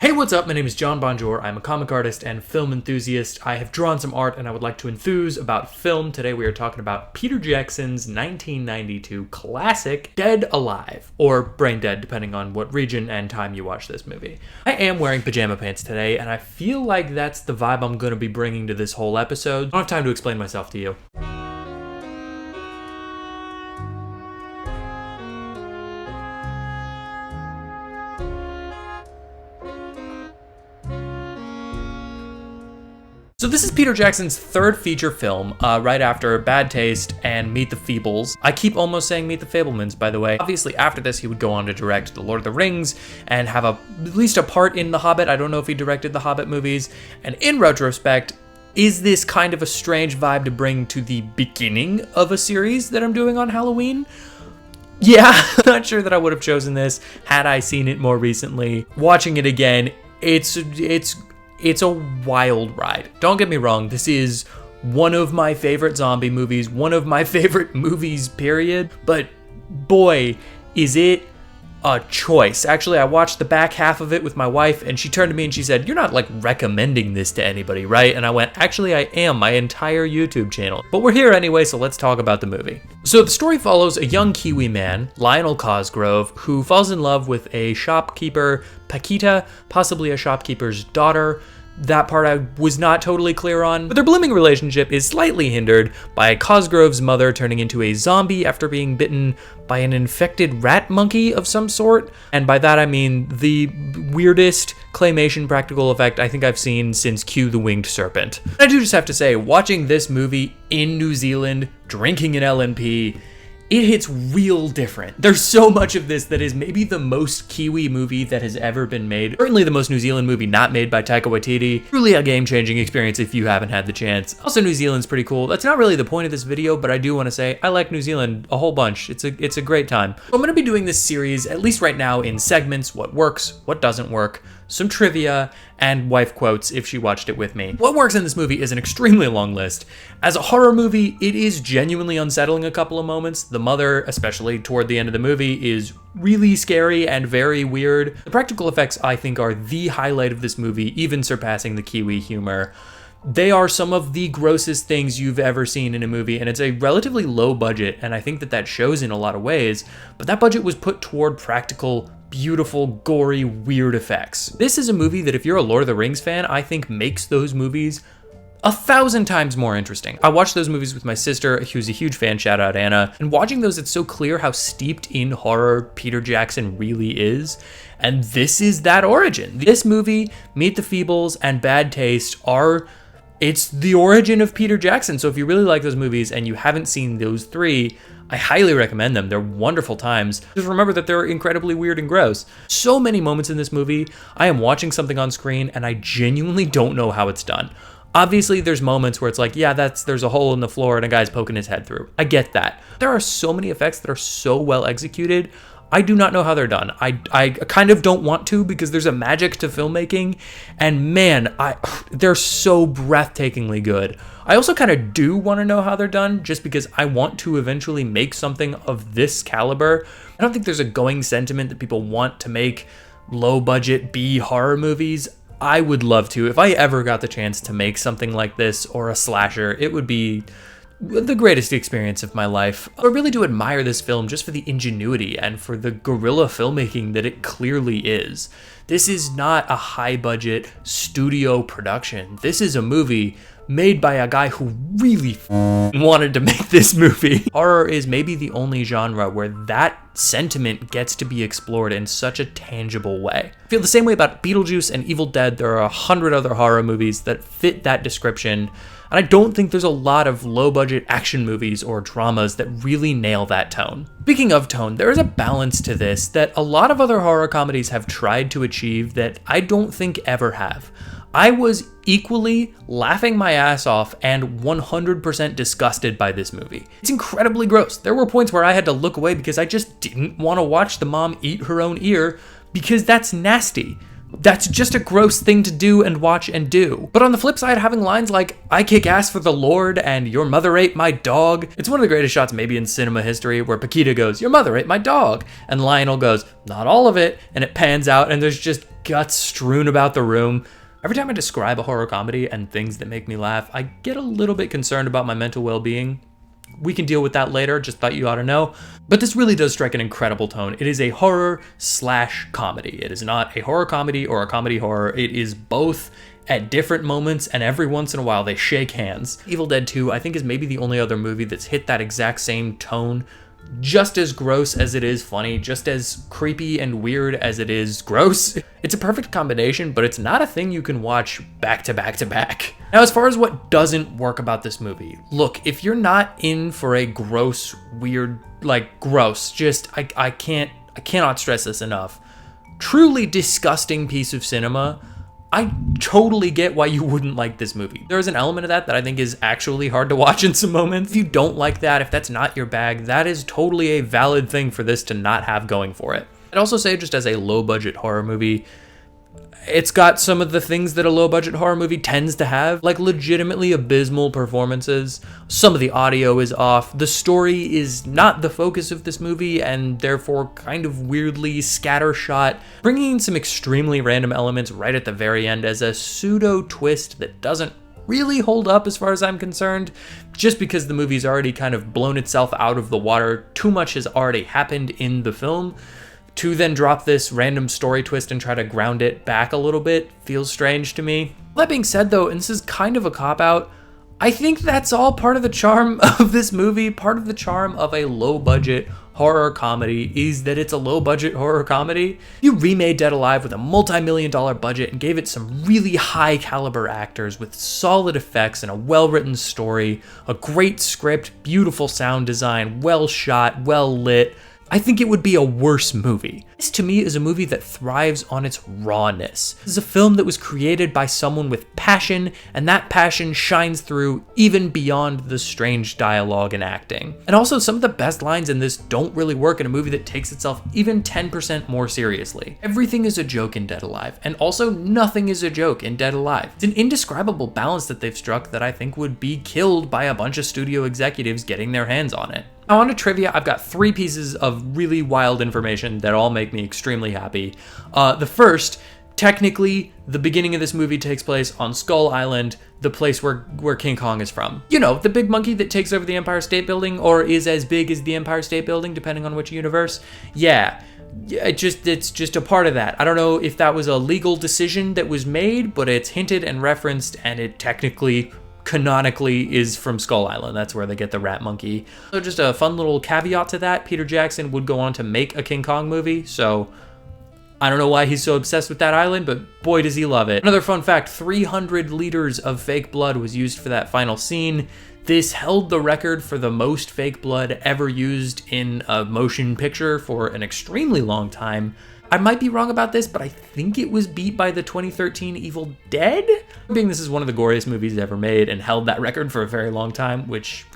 Hey, what's up? My name is John Bonjour. I'm a comic artist and film enthusiast. I have drawn some art and I would like to enthuse about film. Today we are talking about Peter Jackson's 1992 classic, Dead Alive, or Brain Dead, depending on what region and time you watch this movie. I am wearing pajama pants today, and I feel like that's the vibe I'm going to be bringing to this whole episode. I don't have time to explain myself to you. So this is Peter Jackson's third feature film, right after Bad Taste and Meet the Feebles. I keep almost saying Meet the Fablemans, by the way. Obviously, after this, he would go on to direct The Lord of the Rings and have at least a part in The Hobbit. I don't know if he directed the Hobbit movies. And in retrospect, is this kind of a strange vibe to bring to the beginning of a series that I'm doing on Halloween? Yeah, I'm not sure that I would have chosen this had I seen it more recently. Watching it again, it's a wild ride. Don't get me wrong, this is one of my favorite zombie movies, one of my favorite movies, period. But boy, is it a choice. Actually, I watched the back half of it with my wife, and she turned to me and she said, "You're not like recommending this to anybody, right?" And I went, "Actually, I am, my entire YouTube channel." But we're here anyway, so let's talk about the movie. So the story follows a young Kiwi man, Lionel Cosgrove, who falls in love with a shopkeeper, Paquita, possibly a shopkeeper's daughter. That part I was not totally clear on, but their blooming relationship is slightly hindered by Cosgrove's mother turning into a zombie after being bitten by an infected rat monkey of some sort. And by that I mean the weirdest claymation practical effect I think I've seen since Q the Winged Serpent. I do just have to say, watching this movie in New Zealand, drinking an LNP, it hits real different. There's so much of this that is maybe the most Kiwi movie that has ever been made. Certainly the most New Zealand movie not made by Taika Waititi. Truly a game-changing experience if you haven't had the chance. Also, New Zealand's pretty cool. That's not really the point of this video, but I do want to say I like New Zealand a whole bunch. It's a great time. So I'm going to be doing this series, at least right now, in segments: what works, what doesn't work, some trivia, and wife quotes if she watched it with me. What works in this movie is an extremely long list. As a horror movie, it is genuinely unsettling a couple of moments. The mother, especially toward the end of the movie, is really scary and very weird. The practical effects, I think, are the highlight of this movie, even surpassing the Kiwi humor. They are some of the grossest things you've ever seen in a movie, and it's a relatively low budget, and I think that shows in a lot of ways, but that budget was put toward practical, beautiful, gory, weird effects. This is a movie that if you're a Lord of the Rings fan, I think makes those movies 1,000 times more interesting. I watched those movies with my sister, who's a huge fan, shout out Anna, and watching those, it's so clear how steeped in horror Peter Jackson really is, and this is that origin. This movie, Meet the Feebles, and Bad Taste it's the origin of Peter Jackson. So if you really like those movies and you haven't seen those three, I highly recommend them. They're wonderful times. Just remember that they're incredibly weird and gross. So many moments in this movie, I am watching something on screen and I genuinely don't know how it's done. Obviously, there's moments where it's like, yeah, there's a hole in the floor and a guy's poking his head through. I get that. There are so many effects that are so well executed. I do not know how they're done. I kind of don't want to, because there's a magic to filmmaking, and man, they're so breathtakingly good. I also kind of do want to know how they're done, just because I want to eventually make something of this caliber. I don't think there's a going sentiment that people want to make low-budget B horror movies. I would love to. If I ever got the chance to make something like this, or a slasher, it would be the greatest experience of my life. I really do admire this film just for the ingenuity and for the guerrilla filmmaking that it clearly is. This is not a high-budget studio production. This is a movie made by a guy who really wanted to make this movie. Horror is maybe the only genre where that sentiment gets to be explored in such a tangible way. I feel the same way about Beetlejuice and Evil Dead. There are 100 other horror movies that fit that description, and I don't think there's a lot of low-budget action movies or dramas that really nail that tone. Speaking of tone, there is a balance to this that a lot of other horror comedies have tried to achieve that I don't think ever have. I was equally laughing my ass off and 100% disgusted by this movie. It's incredibly gross. There were points where I had to look away because I just didn't want to watch the mom eat her own ear, because that's nasty. That's just a gross thing to do and watch and do. But on the flip side, having lines like, I kick ass for the Lord and your mother ate my dog. It's one of the greatest shots maybe in cinema history where Paquita goes, your mother ate my dog. And Lionel goes, not all of it. And it pans out and there's just guts strewn about the room. Every time I describe a horror comedy and things that make me laugh, I get a little bit concerned about my mental well-being. We can deal with that later, just thought you ought to know. But this really does strike an incredible tone. It is a horror/comedy. It is not a horror comedy or a comedy horror. It is both at different moments, and every once in a while they shake hands. Evil Dead 2, I think, is maybe the only other movie that's hit that exact same tone. Just as gross as it is funny, just as creepy and weird as it is gross. It's a perfect combination, but it's not a thing you can watch back to back to back. Now, as far as what doesn't work about this movie, look, if you're not in for a gross, weird, gross, I cannot stress this enough. Truly disgusting piece of cinema. I totally get why you wouldn't like this movie. There is an element of that I think is actually hard to watch in some moments. If you don't like that, if that's not your bag, that is totally a valid thing for this to not have going for it. I'd also say, just as a low-budget horror movie, it's got some of the things that a low-budget horror movie tends to have, like legitimately abysmal performances. Some of the audio is off. The story is not the focus of this movie and therefore kind of weirdly scattershot, bringing in some extremely random elements right at the very end as a pseudo twist that doesn't really hold up as far as I'm concerned, just because the movie's already kind of blown itself out of the water. Too much has already happened in the film. To then drop this random story twist and try to ground it back a little bit feels strange to me. That being said though, and this is kind of a cop-out, I think that's all part of the charm of this movie. Part of the charm of a low-budget horror comedy is that it's a low-budget horror comedy. You remade Dead Alive with a multi-million-dollar budget and gave it some really high-caliber actors with solid effects and a well-written story, a great script, beautiful sound design, well shot, well lit. I think it would be a worse movie. This to me is a movie that thrives on its rawness. This is a film that was created by someone with passion, and that passion shines through even beyond the strange dialogue and acting. And also, some of the best lines in this don't really work in a movie that takes itself even 10% more seriously. Everything is a joke in Dead Alive, and also nothing is a joke in Dead Alive. It's an indescribable balance that they've struck that I think would be killed by a bunch of studio executives getting their hands on it. Now, on to trivia, I've got 3 pieces of really wild information that all make me extremely happy. The first, technically, the beginning of this movie takes place on Skull Island, the place where King Kong is from. You know, the big monkey that takes over the Empire State Building, or is as big as the Empire State Building, depending on which universe. Yeah, it's just a part of that. I don't know if that was a legal decision that was made, but it's hinted and referenced, and it technically canonically is from Skull Island. That's where they get the rat monkey. So just a fun little caveat to that, Peter Jackson would go on to make a King Kong movie, so I don't know why he's so obsessed with that island, but boy does he love it. Another fun fact, 300 liters of fake blood was used for that final scene. This held the record for the most fake blood ever used in a motion picture for an extremely long time. I might be wrong about this, but I think it was beat by the 2013 Evil Dead? Being this is one of the goriest movies ever made and held that record for a very long time, which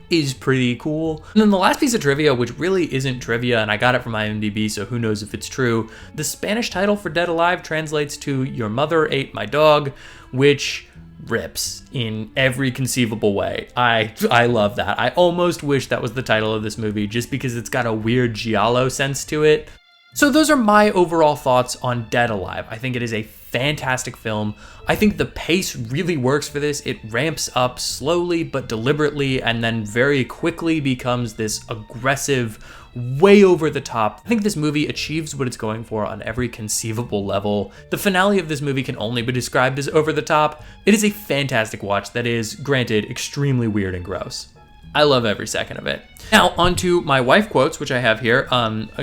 is pretty cool. And then the last piece of trivia, which really isn't trivia, and I got it from IMDb, so who knows if it's true. The Spanish title for Dead Alive translates to Your Mother Ate My Dog, which rips in every conceivable way. I love that. I almost wish that was the title of this movie just because it's got a weird giallo sense to it. So those are my overall thoughts on Dead Alive. I think it is a fantastic film. I think the pace really works for this. It ramps up slowly but deliberately and then very quickly becomes this aggressive, way over the top. I think this movie achieves what it's going for on every conceivable level. The finale of this movie can only be described as over the top. It is a fantastic watch that is, granted, extremely weird and gross. I love every second of it. Now, onto my wife quotes, which I have here,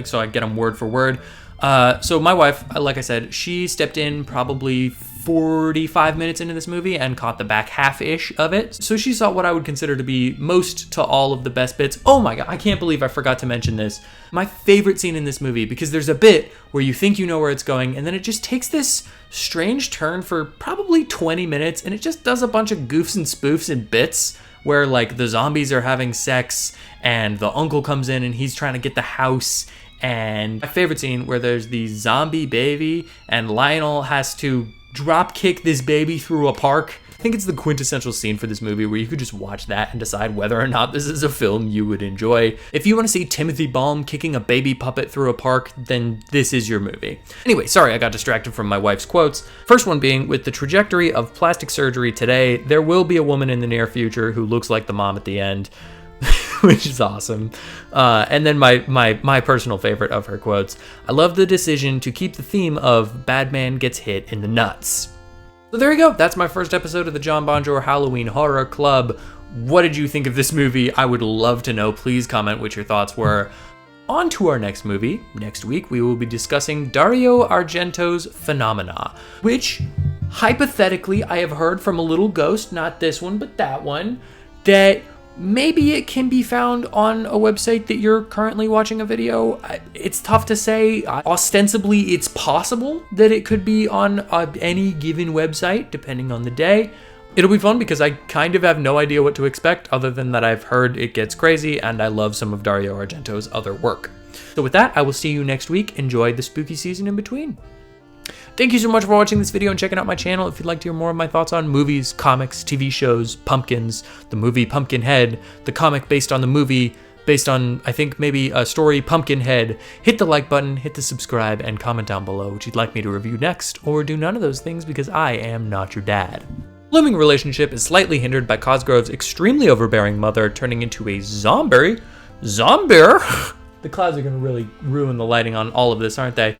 so I get them word for word. So my wife, like I said, she stepped in probably 45 minutes into this movie and caught the back half-ish of it. So she saw what I would consider to be most to all of the best bits. Oh my god, I can't believe I forgot to mention this. My favorite scene in this movie, because there's a bit where you think you know where it's going, and then it just takes this strange turn for probably 20 minutes, and it just does a bunch of goofs and spoofs and bits where like the zombies are having sex and the uncle comes in and he's trying to get the house and my favorite scene where there's the zombie baby and Lionel has to drop kick this baby through a park. I think it's the quintessential scene for this movie where you could just watch that and decide whether or not this is a film you would enjoy. If you want to see Timothy Balm kicking a baby puppet through a park, then this is your movie. Anyway, sorry I got distracted from my wife's quotes. First one being, with the trajectory of plastic surgery today, there will be a woman in the near future who looks like the mom at the end, which is awesome. And then my personal favorite of her quotes, I love the decision to keep the theme of bad man gets hit in the nuts. So there you go. That's my first episode of the John Bonjour Halloween Horror Club. What did you think of this movie? I would love to know. Please comment what your thoughts were. On to our next movie. Next week, we will be discussing Dario Argento's Phenomena, which, hypothetically, I have heard from a little ghost, not this one, but that one, that maybe it can be found on a website that you're currently watching a video. It's tough to say. Ostensibly, it's possible that it could be on any given website, depending on the day. It'll be fun because I kind of have no idea what to expect, other than that I've heard it gets crazy, and I love some of Dario Argento's other work. So with that, I will see you next week. Enjoy the spooky season in between. Thank you so much for watching this video and checking out my channel. If you'd like to hear more of my thoughts on movies, comics, TV shows, pumpkins, the movie Pumpkinhead, the comic based on the movie, based on, I think, maybe a story Pumpkinhead, hit the like button, hit the subscribe, and comment down below what you'd like me to review next, or do none of those things because I am not your dad. Blooming relationship is slightly hindered by Cosgrove's extremely overbearing mother turning into a zombie. The clouds are going to really ruin the lighting on all of this, aren't they?